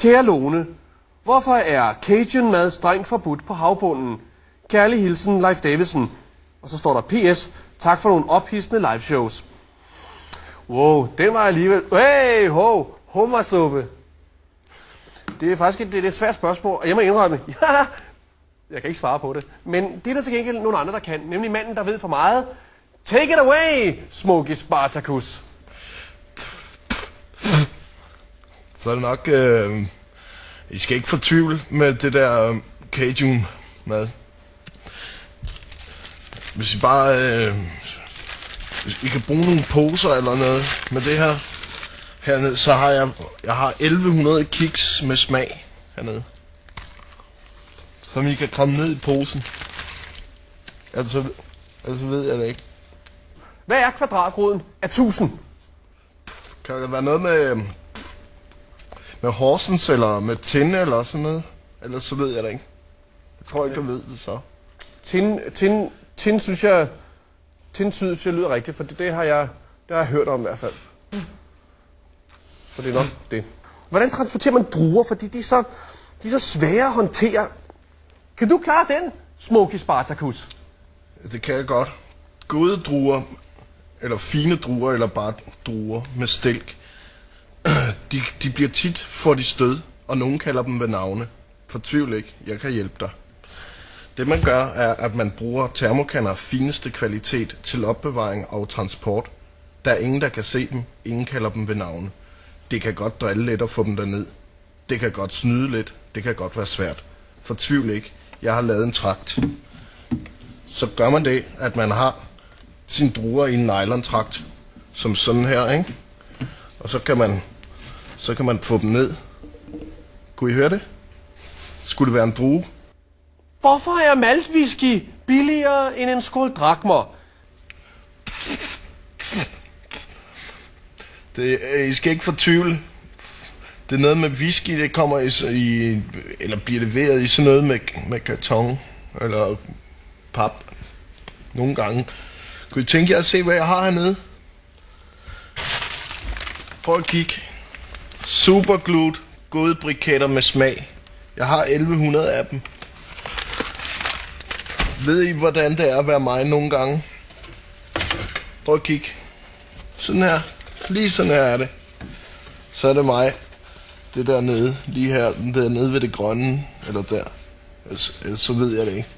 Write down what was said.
Kære Lone, hvorfor er Cajun-mad strengt forbudt på havbunden? Kærlig hilsen, Leif Davidsen. Og så står der PS. Tak for nogle ophidsende liveshows. Wow, den var alligevel... Hey, ho, hummersuppe. Det er faktisk det er et svært spørgsmål, og jeg må indrømme, jeg kan ikke svare på det. Men det er der til gengæld nogle andre, der kan. Nemlig manden, der ved for meget. Take it away, Smokey Spartacus. Så er det nok... I skal ikke fortvivle med det der Cajun-mad. Hvis I bare... hvis I kan bruge nogle poser eller noget med det her hernede, så har jeg har 1100 kiks med smag hernede. Som I kan kramme ned i posen. Altså ved jeg det ikke. Hvad er kvadratroden af 1000? Kan det være noget med Horsens eller med Tinde eller sådan noget? Ellers så ved jeg det ikke. Jeg tror ikke, jeg ved det så. Tin synes jeg... Tin synes jeg lyder rigtigt, for det har jeg hørt om i hvert fald. Så det er nok det. Hvordan transporterer man druer, fordi de er så svære at håndtere? Kan du klare den, Smokey Spartacus? Det kan jeg godt. Gode druer, eller fine druer, eller bare druer med stilk, de bliver tit for de stød, og nogen kalder dem ved navne. Fortvivl ikke, jeg kan hjælpe dig. Det man gør, er, at man bruger termokanner af fineste kvalitet til opbevaring og transport. Der er ingen, der kan se dem. Ingen kalder dem ved navne. Det kan godt drille lidt at få dem derned. Det kan godt snyde lidt. Det kan godt være svært. Fortvivl ikke. Jeg har lavet en trakt. Så gør man det, at man har sine druer i en nylontrakt, som sådan her, ikke? Og så kan man få dem ned. Kunne I høre det? Skulle det være en drue? Hvorfor er maltwhisky billigere end en skål drakmer? I skal ikke fortvivle. Det er noget med whisky, det kommer i eller bliver leveret i sådan noget med karton eller pap. Nogle gange. Kunne I tænke jer at se, hvad jeg har hernede? Prøv at kigge. Superglut, gode briketter med smag. Jeg har 1100 af dem. Ved I, hvordan det er at være mig nogle gange? Prøv at kigge. Sådan her. Lige sådan her er det. Så er det mig. Det der nede. Lige her. Den der nede ved det grønne. Eller der. Så ved jeg det ikke.